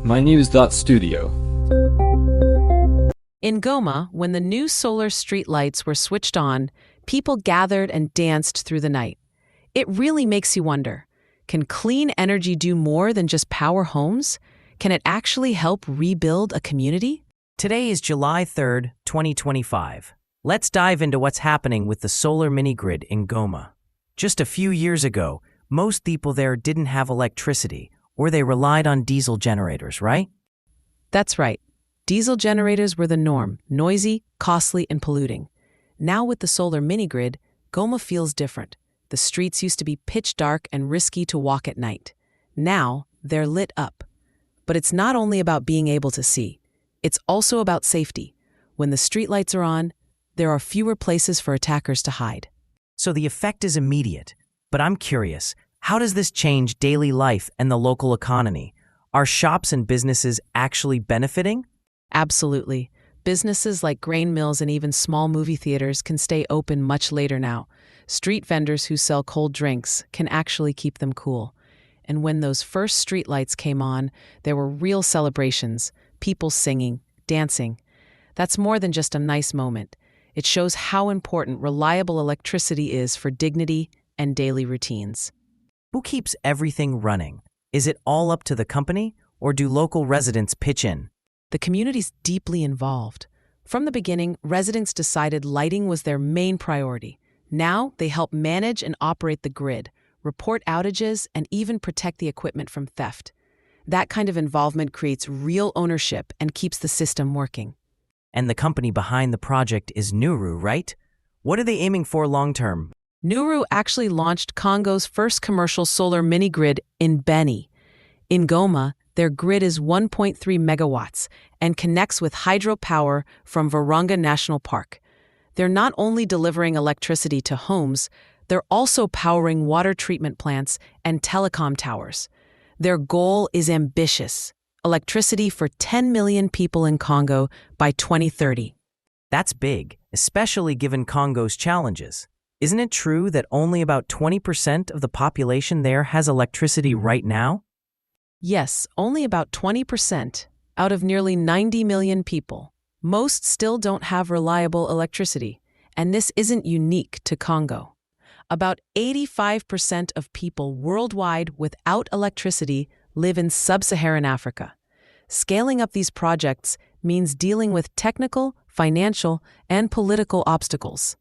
mynews.studio. In Goma, when the new solar street lights were switched on, people gathered and danced through the night. It really makes you wonder, can clean energy do more than just power homes? Can it actually help rebuild a community? Today is July 3rd, 2025. Let's dive into what's happening with the solar mini-grid in Goma. Just a few years ago, most people there didn't have electricity, or they relied on diesel generators, right? That's right. Diesel generators were the norm, noisy, costly, and polluting. Now with the solar mini-grid, Goma feels different. The streets used to be pitch dark and risky to walk at night. Now, they're lit up. But it's not only about being able to see. It's also about safety. When the streetlights are on, there are fewer places for attackers to hide. So the effect is immediate. But I'm curious, how does this change daily life and the local economy? Are shops and businesses actually benefiting? Absolutely. Businesses like grain mills and even small movie theaters can stay open much later now. Street vendors who sell cold drinks can actually keep them cool. And when those first streetlights came on, there were real celebrations, people singing, dancing. That's more than just a nice moment. It shows how important reliable electricity is for dignity and daily routines. Who keeps everything running? Is it all up to the company, or do local residents pitch in? The community's deeply involved. From the beginning, residents decided lighting was their main priority. Now, they help manage and operate the grid, report outages, and even protect the equipment from theft. That kind of involvement creates real ownership and keeps the system working. And the company behind the project is Nuru, right? What are they aiming for long-term? Nuru actually launched Congo's first commercial solar mini-grid in Beni. In Goma, their grid is 1.3 megawatts and connects with hydropower from Virunga National Park. They're not only delivering electricity to homes, they're also powering water treatment plants and telecom towers. Their goal is ambitious: electricity for 10 million people in Congo by 2030. That's big, especially given Congo's challenges. Isn't it true that only about 20% of the population there has electricity right now? Yes, only about 20% out of nearly 90 million people. Most still don't have reliable electricity, and this isn't unique to Congo. About 85% of people worldwide without electricity live in sub-Saharan Africa. Scaling up these projects means dealing with technical, financial, and political obstacles.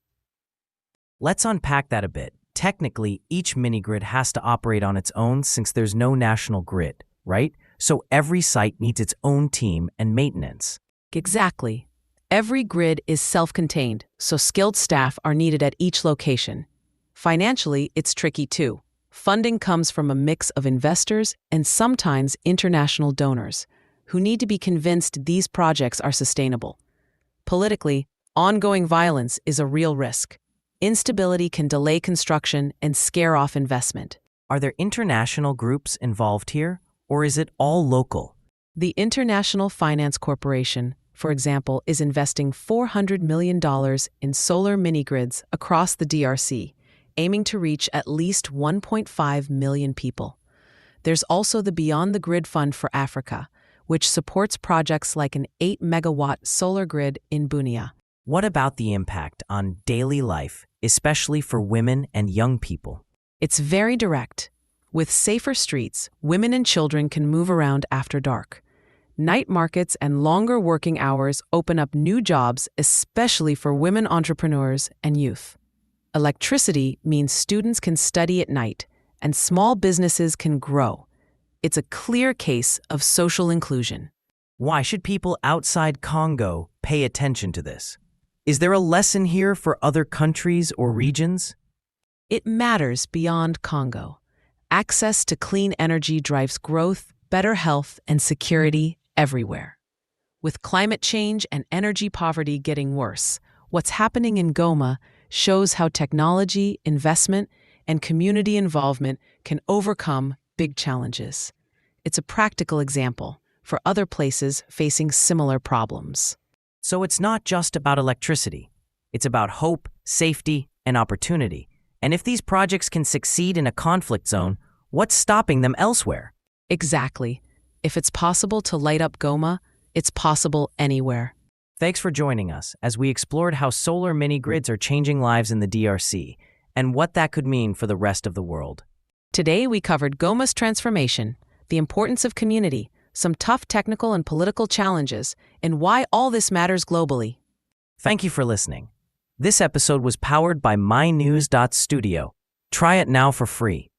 Let's unpack that a bit. Technically, each mini-grid has to operate on its own since there's no national grid, right? So every site needs its own team and maintenance. Exactly. Every grid is self-contained, so skilled staff are needed at each location. Financially, it's tricky too. Funding comes from a mix of investors and sometimes international donors, who need to be convinced these projects are sustainable. Politically, ongoing violence is a real risk. Instability can delay construction and scare off investment. Are there international groups involved here, or is it all local? The International Finance Corporation, for example, is investing $400 million in solar mini-grids across the DRC, aiming to reach at least 1.5 million people. There's also the Beyond the Grid Fund for Africa, which supports projects like an 8-megawatt solar grid in Bunia. What about the impact on daily life, especially for women and young people? It's very direct. With safer streets, women and children can move around after dark. Night markets and longer working hours open up new jobs, especially for women entrepreneurs and youth. Electricity means students can study at night, and small businesses can grow. It's a clear case of social inclusion. Why should people outside Congo pay attention to this? Is there a lesson here for other countries or regions? It matters beyond Congo. Access to clean energy drives growth, better health, and security everywhere. With climate change and energy poverty getting worse, what's happening in Goma shows how technology, investment, and community involvement can overcome big challenges. It's a practical example for other places facing similar problems. So it's not just about electricity. It's about hope, safety, and opportunity. And if these projects can succeed in a conflict zone, what's stopping them elsewhere? Exactly. If it's possible to light up Goma, it's possible anywhere. Thanks for joining us as we explored how solar mini-grids are changing lives in the DRC and what that could mean for the rest of the world. Today, we covered Goma's transformation, the importance of community, some tough technical and political challenges, and why all this matters globally. Thank you for listening. This episode was powered by mynews.studio. Try it now for free.